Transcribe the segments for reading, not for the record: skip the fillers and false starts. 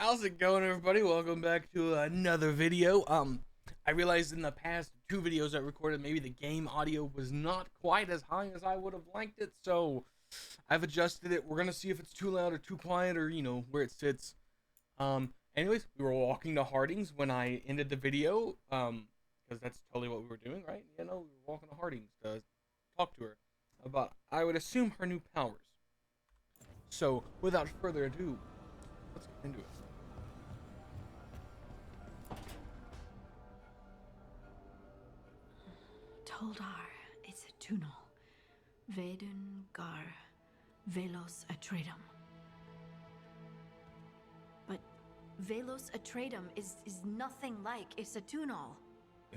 How's it going, everybody? Welcome back to another video. I realized in the past two videos I recorded, maybe the game audio was not quite as high as I would have liked it, so I've adjusted it. We're gonna see if it's too loud or too quiet, or where it sits. Anyways, we were walking to Harding's when I ended the video, because that's totally what we were doing, right? We were walking to Harding's to talk to her about, I would assume, her new powers. So, without further ado, let's get into it. Toldar, it's a tunnel. Veilguard, Velos Atreitum. But Velos Atreitum is nothing like Isatunal.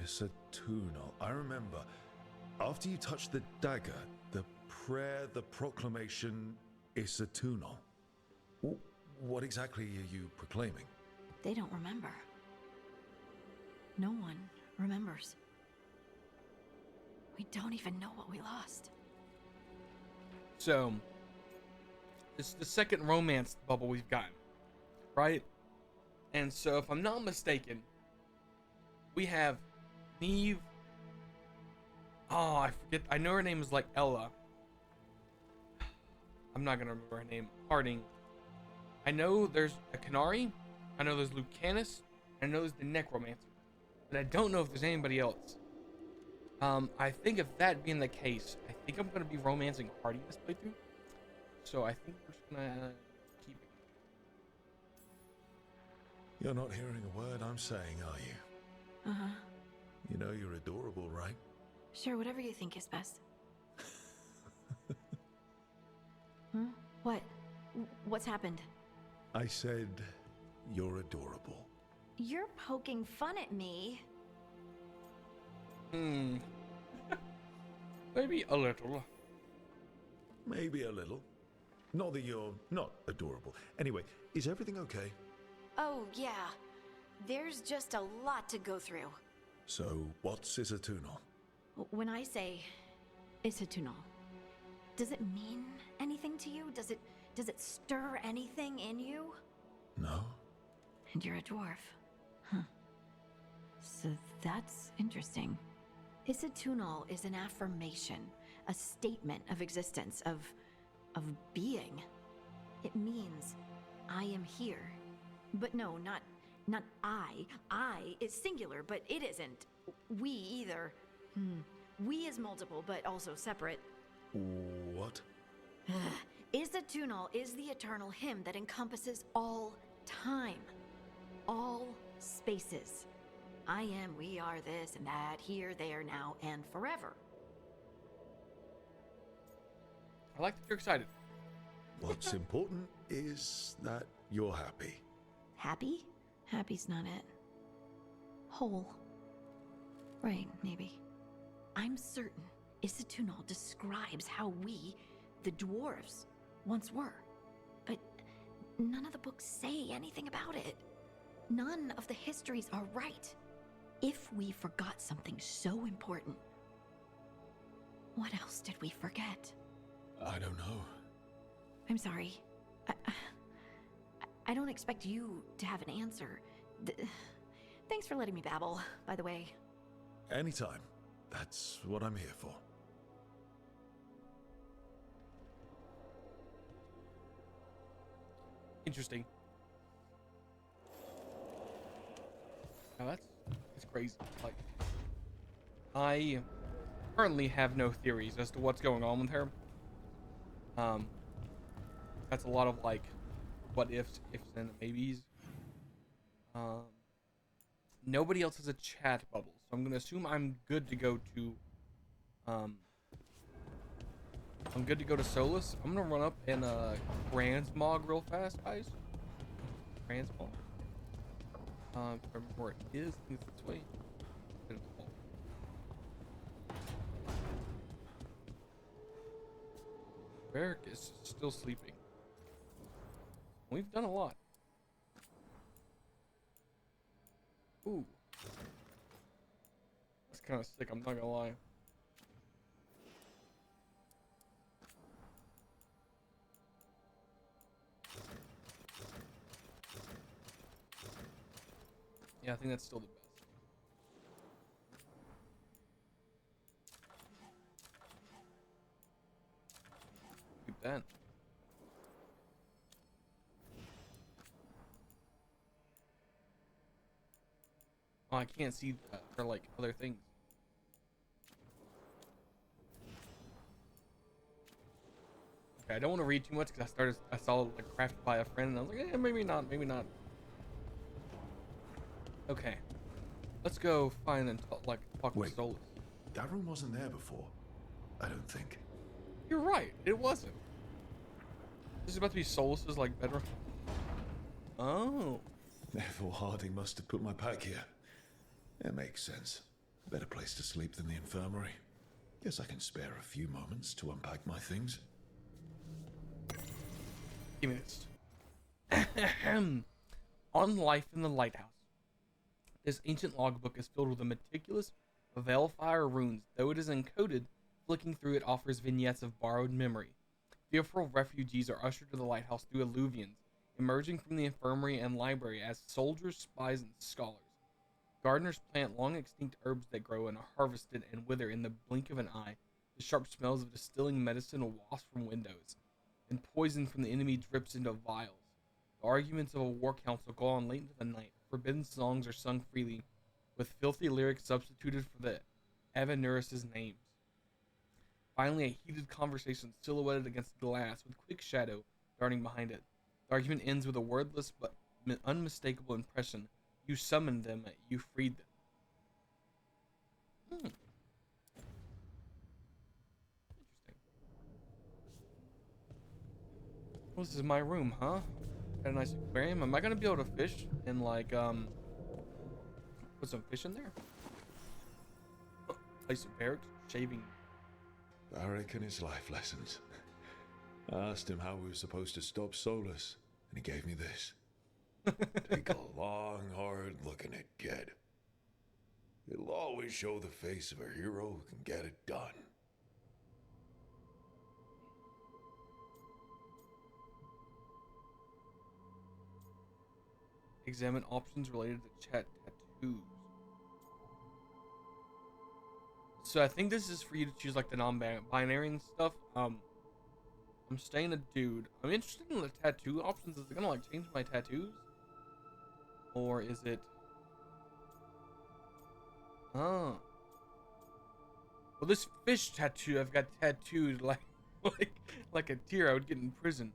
Isatunal. I remember. After you touched the dagger, the prayer, the proclamation, Isatunal. What exactly are you proclaiming? They don't remember. No one remembers. We don't even know what we lost. So, this is the second romance bubble we've gotten, right? And so, if I'm not mistaken, we have Neve. Oh, I forget. I know her name is like Ella. I'm not gonna remember her name. Harding. I know there's a Canary. I know there's Lucanus. I know there's the Necromancer. But I don't know if there's anybody else. I think if that being the case, I think I'm going to be romancing Harding this playthrough. So I think we're just going to keep it. You're not hearing a word I'm saying, are you? Uh-huh. You know you're adorable, right? Sure, whatever you think is best. What? What's happened? I said you're adorable. You're poking fun at me. Maybe a little. Maybe a little. Not that you're not adorable. Anyway, is everything okay? Oh, yeah. There's just a lot to go through. So, what's Isatunal? When I say Isatunal, does it mean anything to you? Does it stir anything in you? No? And you're a dwarf. Huh. So that's interesting. Isatunal is an affirmation, a statement of existence, of being. It means I am here. But no, not I. I is singular, but it isn't. We either. We is multiple, but also separate. What? Isatunal is the eternal hymn that encompasses all time. All spaces. I am, we are, this and that, here, there, now, and forever. I like that you're excited. What's important is that you're happy. Happy? Happy's not it. Whole. Right, maybe. I'm certain Isatunal describes how we, the dwarves, once were. But none of the books say anything about it. None of the histories are right. If we forgot something so important, what else did we forget? I don't know. I'm sorry. I don't expect you to have an answer. Thanks for letting me babble, by the way. Anytime. That's what I'm here for. Interesting. Now that's crazy. Like, I currently have no theories as to what's going on with her. That's a lot of like what ifs and maybes. Nobody else has a chat bubble, so I'm gonna assume I'm good to go to Solas. I'm gonna run up and transmog real fast, guys. Transmog. If I remember where it is, I think it's this way. Varric is still sleeping. We've done a lot. Ooh. That's kind of sick, I'm not gonna lie. Yeah, I think that's still the best. Keep that. Oh, I can't see for like other things. Okay, I don't want to read too much because I saw it like crafted by a friend, and I was like, maybe not, maybe not. Okay, let's go find and talk to Wait. Solas. That room wasn't there before. I don't think. You're right, it wasn't. This is about to be Solas's like bedroom. Oh, Therefore, Harding must have put my pack here. It makes sense. Better place to sleep than the infirmary. Guess I can spare a few moments to unpack my things. give me this. On life in the lighthouse. This ancient logbook is filled with a meticulous Veilfire runes. Though it is encoded, flicking through it offers vignettes of borrowed memory. Fearful refugees are ushered to the lighthouse through illuvians, emerging from the infirmary and library as soldiers, spies, and scholars. Gardeners plant long extinct herbs that grow and are harvested and wither in the blink of an eye. The sharp smells of distilling medicine wafts from windows, and poison from the enemy drips into vials. The arguments of a war council go on late into the night. Forbidden songs are sung freely, with filthy lyrics substituted for the Avenurus' names. Finally, a heated conversation silhouetted against the glass, with quick shadow darting behind it. The argument ends with a wordless but unmistakable impression. You summoned them, you freed them. Interesting. Well, this is my room, huh? Got a nice aquarium. Am I gonna be able to fish and like put some fish in there? Place of barracks, shaving. Barrack and his life lessons. I asked him how we were supposed to stop Solas, and he gave me this. Take a long, hard look in it, kid. It'll always show the face of a hero who can get it done. Examine options related to chat tattoos. So I think this is for you to choose like the non-binary and stuff. I'm staying a dude. I'm interested in the tattoo options. Is it gonna like change my tattoos? Or is it... Oh. Well, this fish tattoo I've got tattooed like like a deer I would get in prison.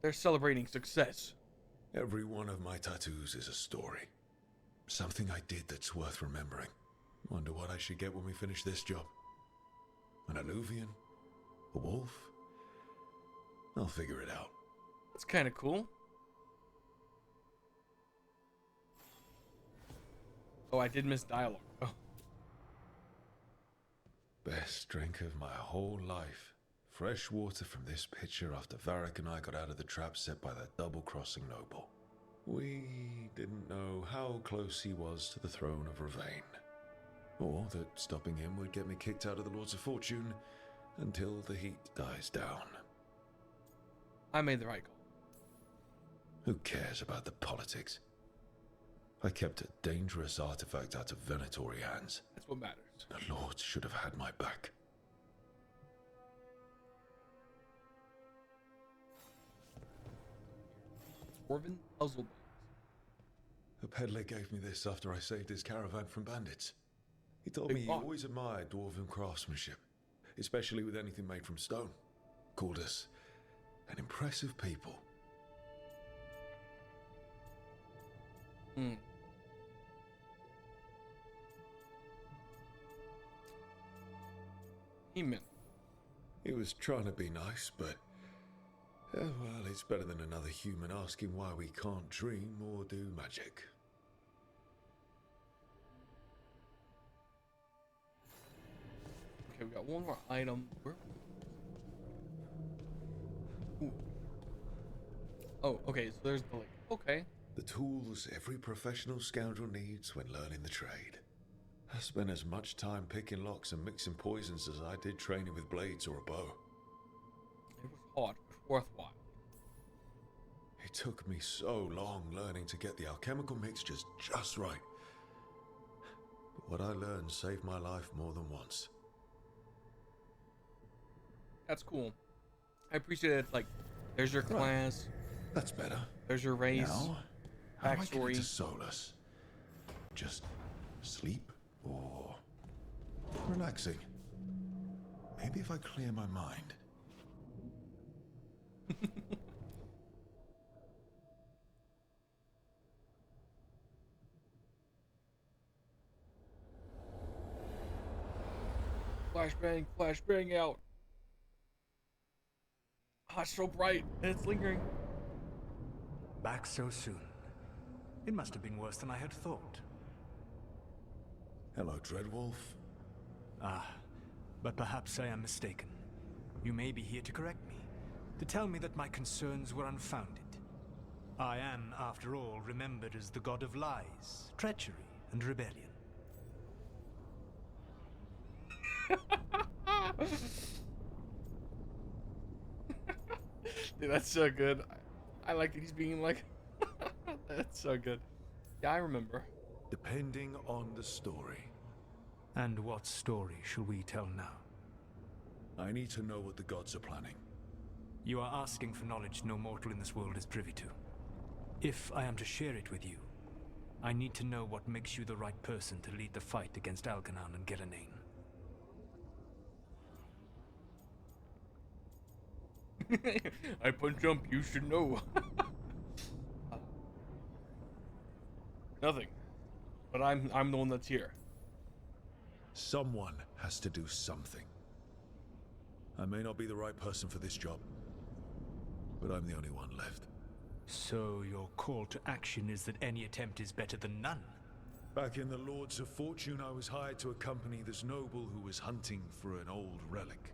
They're celebrating success. Every one of my tattoos is a story. Something I did that's worth remembering. Wonder what I should get when we finish this job. An alluvian? A wolf? I'll figure it out. That's kind of cool. Oh, I did miss dialogue. Oh. Best drink of my whole life. Fresh water from this pitcher after Varric and I got out of the trap set by that double-crossing noble. We didn't know how close he was to the throne of Ravane. Or that stopping him would get me kicked out of the Lords of Fortune until the heat dies down. I made the right call. Who cares about the politics? I kept a dangerous artifact out of Venatori hands. That's what matters. The Lords should have had my back. Dwarven puzzle box. A peddler gave me this after I saved his caravan from bandits. He told Big me he box. always admired dwarven craftsmanship, especially with anything made from stone. Called us an impressive people. He-Man. He was trying to be nice, but... well, it's better than another human asking why we can't dream or do magic. Okay, we got one more item. Where? Ooh. Oh, okay, so there's the lake. Okay. The tools every professional scoundrel needs when learning the trade. I spent as much time picking locks and mixing poisons as I did training with blades or a bow. It was hard, but worthwhile. took me so long learning to get the alchemical mixtures just right. But what I learned saved my life more than once. That's cool. I appreciate it. Like, there's your class. That's better. There's your race. Now, how do I get backstory. to Solas? Just sleep or relaxing? Maybe if I clear my mind. Flashbang out. Ah, it's so bright and it's lingering. Back so soon. It must have been worse than I had thought. Hello, Dreadwolf. Ah, but perhaps I am mistaken. You may be here to correct me, to tell me that my concerns were unfounded. I am, after all, remembered as the god of lies, treachery, and rebellion. Dude, that's so good. I like that he's being like, that's so good. Yeah, I remember. Depending on the story. And what story shall we tell now? I need to know what the gods are planning. You are asking for knowledge no mortal in this world is privy to. If I am to share it with you, I need to know what makes you the right person to lead the fight against Algernon and Gillenane. I punch jump, you should know. Nothing. But I'm the one that's here. Someone has to do something. I may not be the right person for this job, but I'm the only one left. So your call to action is that any attempt is better than none? Back in the Lords of Fortune, I was hired to accompany this noble who was hunting for an old relic.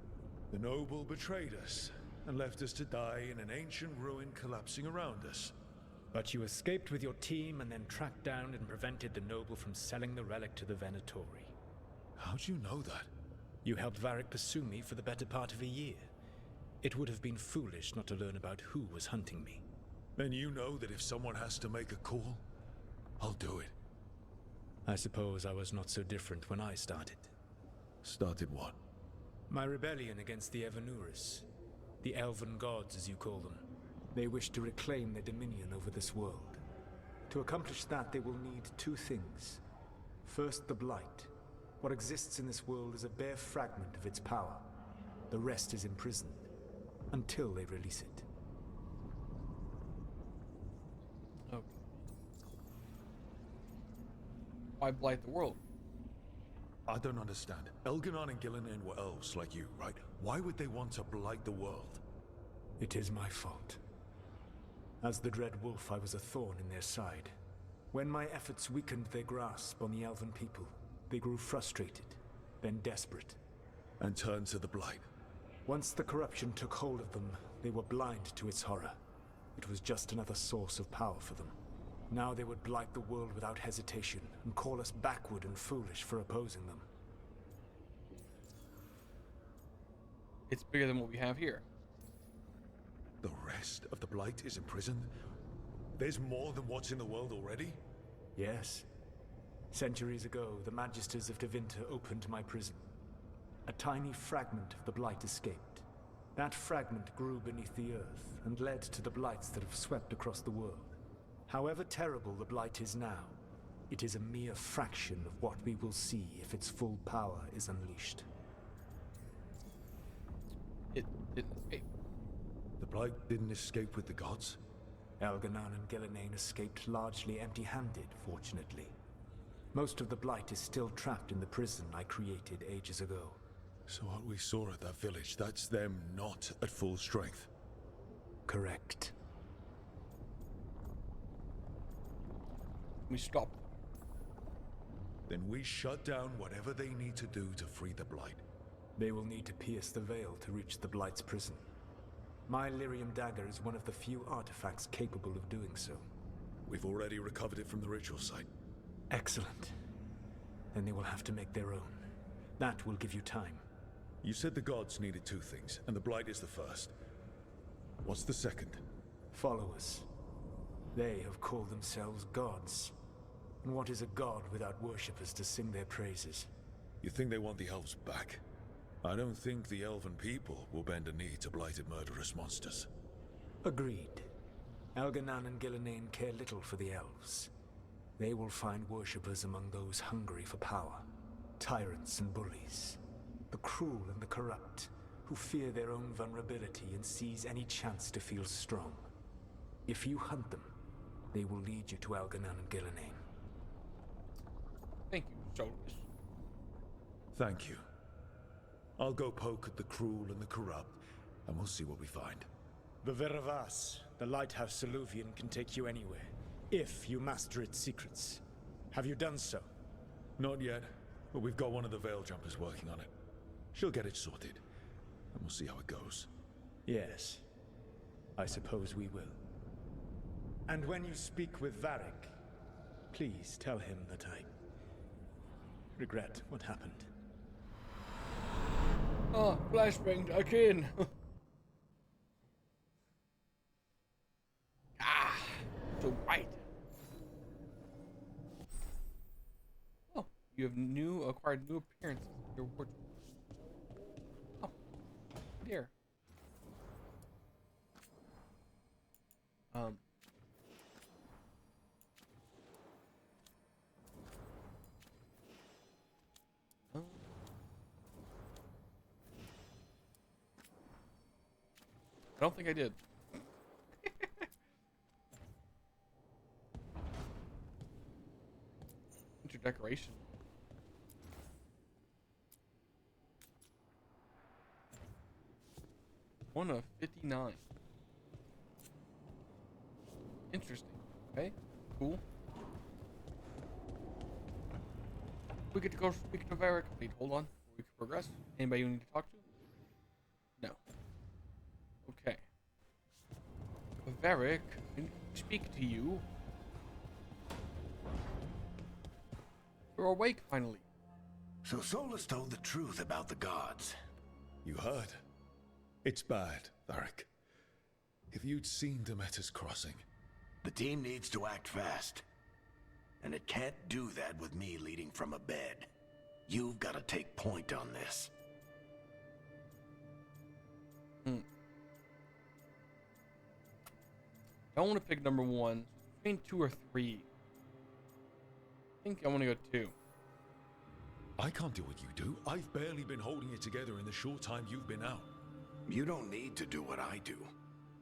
The noble betrayed us and left us to die in an ancient ruin collapsing around us. But you escaped with your team and then tracked down and prevented the noble from selling the relic to the Venatori. How'd you know that? You helped Varric pursue me for the better part of a year. It would have been foolish not to learn about who was hunting me. Then you know that if someone has to make a call, I'll do it. I suppose I was not so different when I started. Started what? My rebellion against the Evanuris. The elven gods, as you call them. They wish to reclaim their dominion over this world. To accomplish that, they will need two things. First, the Blight. What exists in this world is a bare fragment of its power. The rest is imprisoned, until they release it. Okay. Why blight the world? I don't understand. Elganon and Gillenane were elves like you, right? Why would they want to blight the world? It is my fault. As the Dread Wolf, I was a thorn in their side. When my efforts weakened their grasp on the elven people, they grew frustrated, then desperate. And turned to the Blight. Once the corruption took hold of them, they were blind to its horror. It was just another source of power for them. Now they would blight the world without hesitation, and call us backward and foolish for opposing them. It's bigger than what we have here. The rest of the Blight is imprisoned? There's more than what's in the world already? Yes. Centuries ago, the Magisters of Tevinter opened my prison. A tiny fragment of the Blight escaped. That fragment grew beneath the earth, and led to the Blights that have swept across the world. However terrible the Blight is now, it is a mere fraction of what we will see if its full power is unleashed. It didn't escape. The Blight didn't escape with the gods? Elganon and Gillenane escaped largely empty-handed, fortunately. Most of the Blight is still trapped in the prison I created ages ago. So what we saw at that village, that's them not at full strength? Correct. We stopped. Then we shut down whatever they need to do to free the Blight. They will need to pierce the veil to reach the Blight's prison. My Lyrium dagger is one of the few artifacts capable of doing so. We've already recovered it from the ritual site. Excellent. Then they will have to make their own. That will give you time. You said the gods needed two things, and the Blight is the first. What's the second? Follow us. They have called themselves gods. And what is a god without worshippers to sing their praises? You think they want the elves back? I don't think the elven people will bend a knee to blighted murderous monsters. Agreed. Elganan and Gillenane care little for the elves. They will find worshippers among those hungry for power. Tyrants and bullies. The cruel and the corrupt, who fear their own vulnerability and seize any chance to feel strong. If you hunt them, they will lead you to Elganan and Gillenane. Thank you, Solas. Thank you. I'll go poke at the cruel and the corrupt, and we'll see what we find. The Veravas, the lighthouse Soluvian, can take you anywhere, if you master its secrets. Have you done so? Not yet, but we've got one of the Veil Jumpers working on it. She'll get it sorted, and we'll see how it goes. Yes. I suppose we will. And when you speak with Varric, please tell him that I regret what happened. Oh, flashbang again. So right. Oh, you have acquired new appearances in your wardrobe. Oh, here. I don't think I did. Decoration. One of 59. Interesting. Okay. Cool. We get to go speak to Varric. Wait, hold on. Before we can progress. Anybody you need to talk to? No. Okay. Varric, I need to speak to you. You're awake finally. So Solas told the truth about the gods. You heard? It's bad, Varric. If you'd seen Demeter's crossing... The team needs to act fast. And it can't do that with me leading from a bed. You've got to take point on this. I want to pick number one. Between 2 or 3. I think I want to go 2. I can't do what you do. I've barely been holding it together in the short time you've been out. You don't need to do what I do.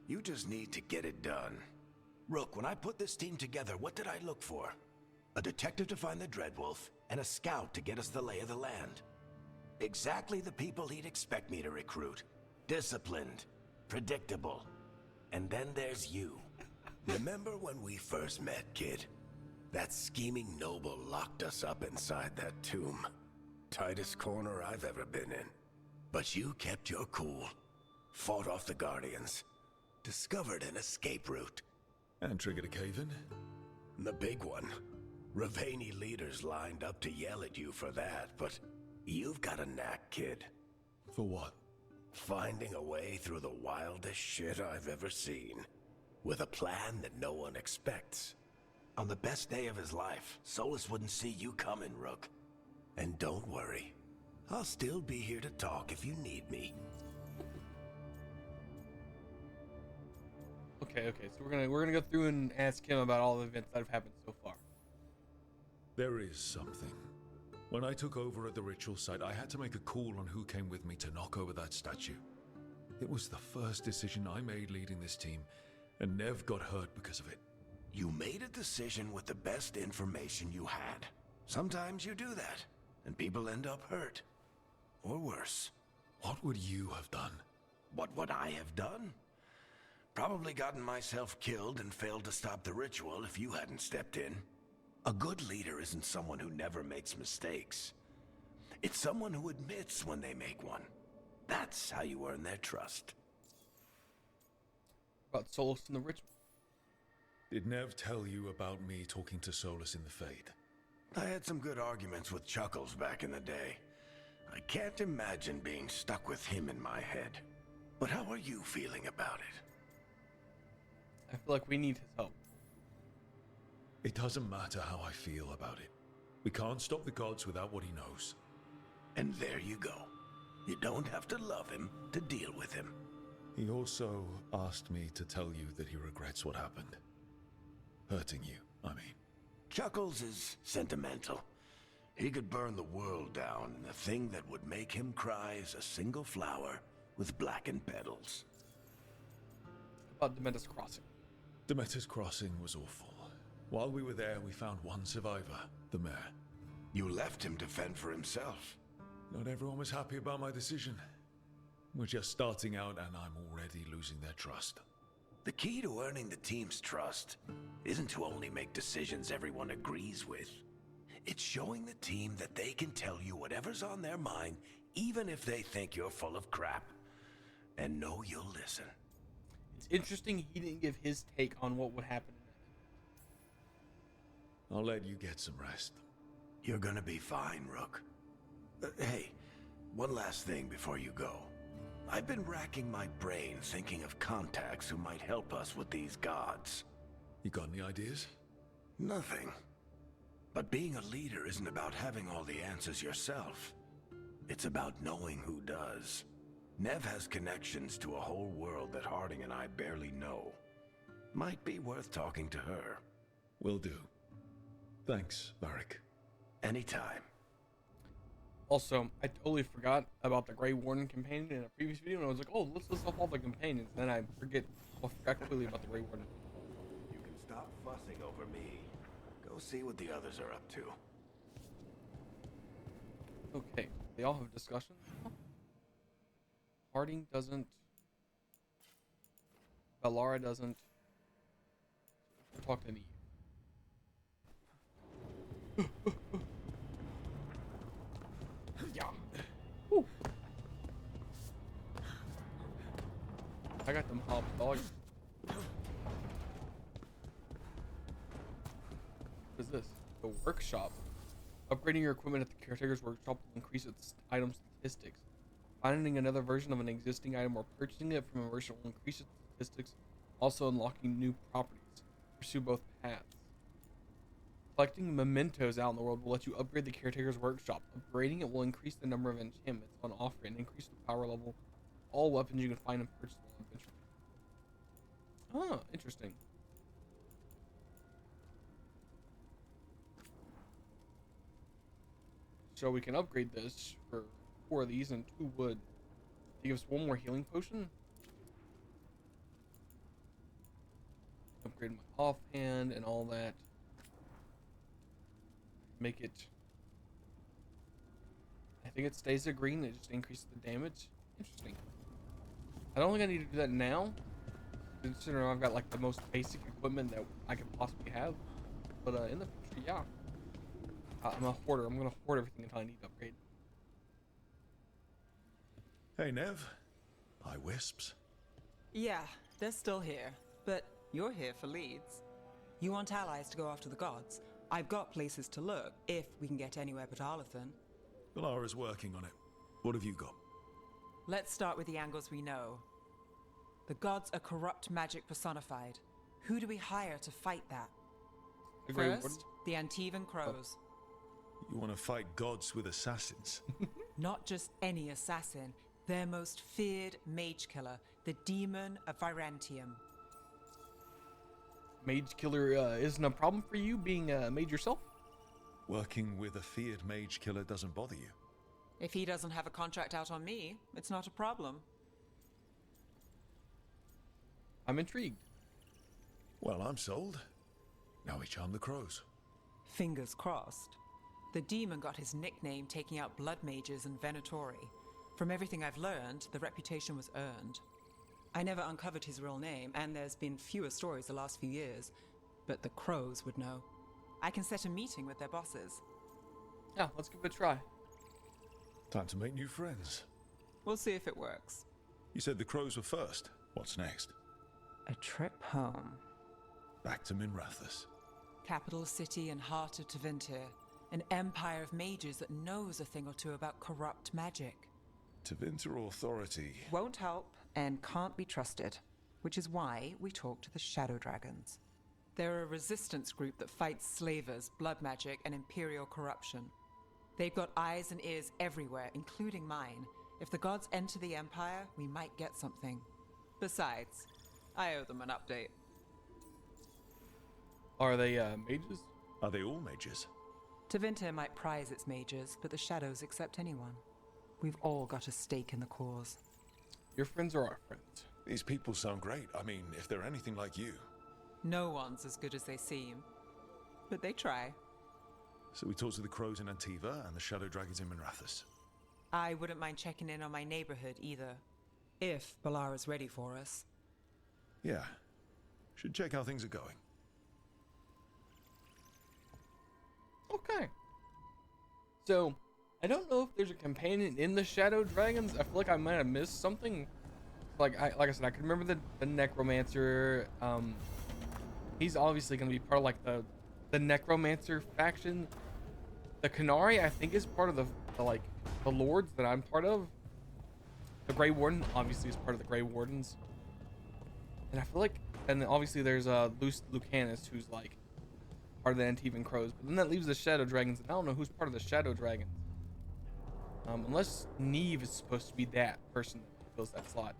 You just need to get it done. Rook, when I put this team together, what did I look for? A detective to find the Dreadwolf, and a scout to get us the lay of the land. Exactly the people he'd expect me to recruit. Disciplined, predictable. And then there's you. Remember when we first met, kid? That scheming noble locked us up inside that tomb. Tightest corner I've ever been in. But you kept your cool. Fought off the Guardians. Discovered an escape route. And triggered a cave-in? The big one. Ravani leaders lined up to yell at you for that, but you've got a knack, kid. For what? Finding a way through the wildest shit I've ever seen. With a plan that no one expects. On the best day of his life, Solas wouldn't see you coming, Rook. And don't worry. I'll still be here to talk if you need me. Okay, so we're gonna go through and ask him about all the events that have happened so far. There is something. When I took over at the ritual site, I had to make a call on who came with me to knock over that statue. It was the first decision I made leading this team, and Nev got hurt because of it. You made a decision with the best information you had. Sometimes you do that, and people end up hurt. Or worse. What would you have done? What would I have done? Probably gotten myself killed and failed to stop the ritual if you hadn't stepped in. A good leader isn't someone who never makes mistakes. It's someone who admits when they make one. That's how you earn their trust. About Solas and the ritual. Did Nev tell you about me talking to Solas in the Fade? I had some good arguments with Chuckles back in the day. I can't imagine being stuck with him in my head. But how are you feeling about it? I feel like we need his help. It doesn't matter how I feel about it. We can't stop the gods without what he knows. And there you go. You don't have to love him to deal with him. He also asked me to tell you that he regrets what happened. Hurting you, I mean. Chuckles is sentimental. He could burn the world down, and the thing that would make him cry is a single flower with blackened petals. About Demeter's Crossing. Demeter's Crossing was awful. While we were there, we found one survivor, the mayor. You left him to fend for himself. Not everyone was happy about my decision. We're just starting out and I'm already losing their trust. The key to earning the team's trust isn't to only make decisions everyone agrees with. It's showing the team that they can tell you whatever's on their mind, even if they think you're full of crap. And know you'll listen. It's interesting he didn't give his take on what would happen. I'll let you get some rest. You're gonna be fine, Rook. Hey, one last thing before you go. I've been racking my brain thinking of contacts who might help us with these gods. You got any ideas? Nothing. But being a leader isn't about having all the answers yourself. It's about knowing who does. Nev has connections to a whole world that Harding and I barely know. Might be worth talking to her. Will do. Thanks, Varric. Anytime. Also, I totally forgot about the Grey Warden companion in a previous video, and I was like, oh, let's list off all the companions. Then I forgot completely about the Grey Warden. You can stop fussing over me. Go see what the others are up to. Okay, they all have discussions. Harding doesn't. Bellara doesn't. Talk to Neve. Yeah. Woo. I got them hops, dog. What is this? The workshop. Upgrading your equipment at the caretaker's workshop will increase its item statistics. Finding another version of an existing item or purchasing it from a merchant will increase its statistics, also unlocking new properties. Pursue both paths. Collecting mementos out in the world will let you upgrade the caretaker's workshop. Upgrading it will increase the number of enchantments on offer and increase the power level of all weapons you can find and purchase eventually. Oh, interesting. So we can upgrade this for 4 of these and 2 wood. It gives 1 more healing potion. Upgrade my offhand and all that. Make it. I think it stays at green. It just increases the damage. Interesting. I don't think I need to do that now, considering I've got like the most basic equipment that I could possibly have. But in the future, yeah. I'm a hoarder. I'm gonna hoard everything until I need to upgrade. Hey, Nev. Hi, Wisps. Yeah, they're still here, but you're here for leads. You want allies to go after the gods? I've got places to look, if we can get anywhere but Arlathan. Bellara's working on it. What have you got? Let's start with the angles we know. The gods are corrupt magic personified. Who do we hire to fight that? The Grey First, Warden? the Antivan Crows. You want to fight gods with assassins? Not just any assassin, their most feared mage killer, the Demon of Virantium. Mage killer isn't a problem for you, being a mage yourself? Working with a feared mage killer doesn't bother you? If he doesn't have a contract out on me, it's not a problem. I'm intrigued. Well, I'm sold. Now we charm the crows. Fingers crossed. The demon got his nickname taking out blood mages and Venatori. From everything I've learned, the reputation was earned. I never uncovered his real name, and there's been fewer stories the last few years, but the crows would know. I can set a meeting with their bosses. Yeah, let's give it a try. Time to make new friends. We'll see if it works. You said the crows were first. What's next? A trip home. Back to Minrathous. Capital city and heart of Tevinter. An empire of mages that knows a thing or two about corrupt magic. Tevinter authority. Won't help and can't be trusted, which is why we talk to the Shadow Dragons. They're a resistance group that fights slavers, blood magic, and imperial corruption. They've got eyes and ears everywhere, including mine. If the gods enter the Empire, we might get something. Besides, I owe them an update. Are they mages? Are they all mages? Tevinter might prize its mages, but the Shadows accept anyone. We've all got a stake in the cause. Your friends are our friends. These people sound great. I mean, if they're anything like you. No one's as good as they seem, but they try. So we talked to the crows in Antiva and the shadow dragons in Minrathous. I wouldn't mind checking in on my neighborhood either, if Balara's ready for us. Yeah. Should check how things are going. Okay. So, I don't know if there's a companion in the Shadow Dragons. I feel like I might have missed something. Like I said, I can remember the Necromancer. He's obviously going to be part of like the Necromancer faction. The Canary, I think, is part of the Lords that I'm part of. The Grey Warden obviously is part of the Grey Wardens. And I feel like, and then obviously there's Lucanus, who's like part of the Antivan Crows. But then that leaves the Shadow Dragons, and I don't know who's part of the Shadow Dragons. Unless Neve is supposed to be that person that fills that slot.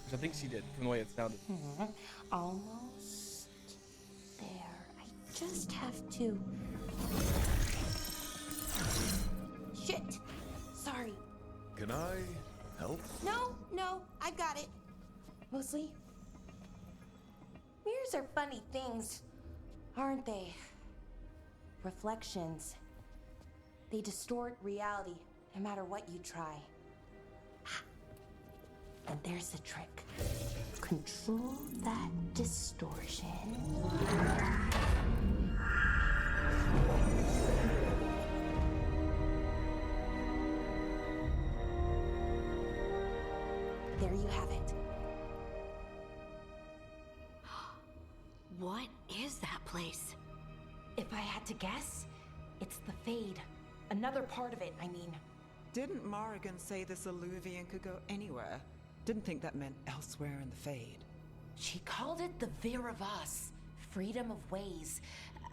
Which I think she did, from the way it sounded. Almost there. I just have to... Shit! Sorry. Can I help? No, I've got it. Mostly, mirrors are funny things, aren't they? Reflections. They distort reality, no matter what you try. And there's the trick. Control that distortion. There you have it. What is that place? If I had to guess, it's the Fade. Another part of it, I mean. Didn't Morrigan say this Illuvian could go anywhere? Didn't think that meant elsewhere in the Fade. She called it the Vir of Us, freedom of ways.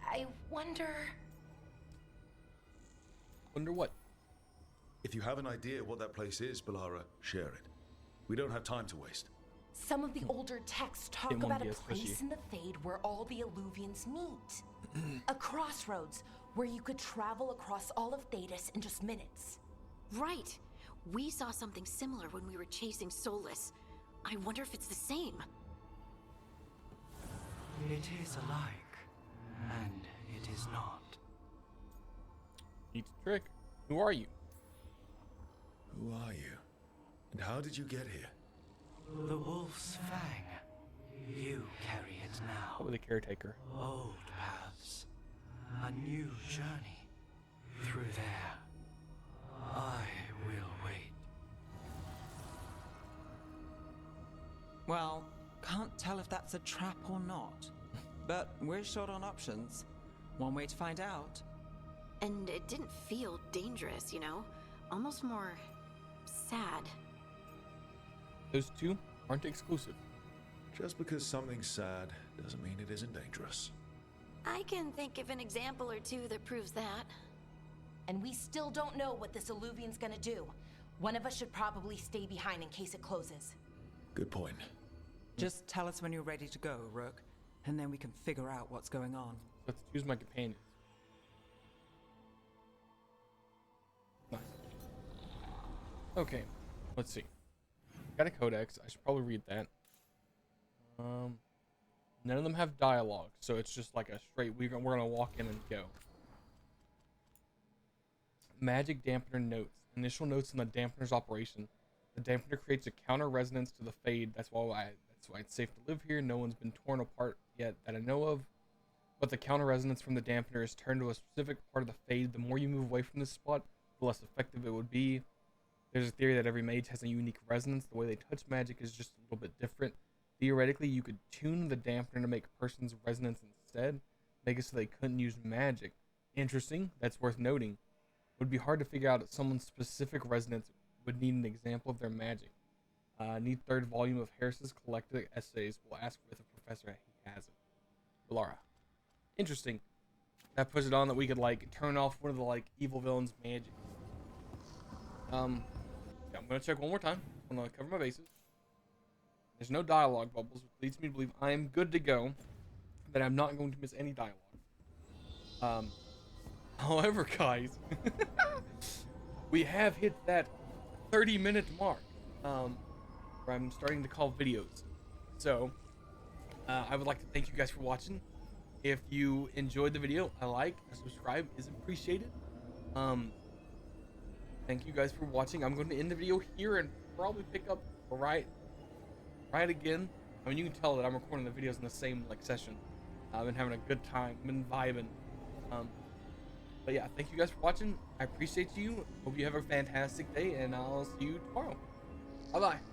I wonder... Wonder what? If you have an idea what that place is, Balara, share it. We don't have time to waste. Some of the older texts talk Didn't wanna about be a as place pushy. in the Fade where all the Illuvians meet. A crossroads where you could travel across all of Thedas in just minutes. Right. We saw something similar when we were chasing Solas. I wonder if it's the same. It is alike, and it is not. Neat trick. Who are you? Who are you? And how did you get here? The Wolf's Fang. You carry it now. Probably the caretaker. Old paths. A new journey. Through there. I will wait. Well, can't tell if that's a trap or not. But we're short on options. One way to find out. And it didn't feel dangerous, you know? Almost more... sad. Those two aren't exclusive. Just because something's sad doesn't mean it isn't dangerous. I can think of an example or two that proves that. And we still don't know what this Illuvian's gonna do. One of us should probably stay behind in case it closes. Good point. Just tell us when you're ready to go, Rook, and then we can figure out what's going on. Let's choose my companions. Nice. Okay, let's see. Got a codex. I should probably read that. None of them have dialogue, so it's just like a straight. We're gonna walk in and go. Magic dampener notes. Initial notes on the dampener's operation. The dampener creates a counter resonance to the Fade. That's why it's safe to live here. No one's been torn apart yet that I know of. But the counter resonance from the dampener is turned to a specific part of the Fade. The more you move away from this spot, the less effective it would be. There's a theory that every mage has a unique resonance. The way they touch magic is just a little bit different. Theoretically, you could tune the dampener to make a person's resonance instead. Make it so they couldn't use magic. Interesting. That's worth noting. It would be hard to figure out someone's specific resonance. Would need an example of their magic. Need third volume of Harris's collected essays. We'll ask with a professor if he has it. Lara. Interesting. That puts it on that we could like turn off one of the like evil villains' magic. Yeah, I'm gonna check one more time. I'm gonna cover my bases. There's no dialogue bubbles, which leads me to believe I'm good to go. That I'm not going to miss any dialogue. However, guys, we have hit that 30-minute mark. Where I'm starting to call videos. So, I would like to thank you guys for watching. If you enjoyed the video, a subscribe is appreciated. Thank you guys for watching. I'm going to end the video here and probably pick up right again. I mean, you can tell that I'm recording the videos in the same like session. I've been having a good time. I've been vibing. But yeah, thank you guys for watching. I appreciate you. Hope you have a fantastic day, and I'll see you tomorrow. Bye bye.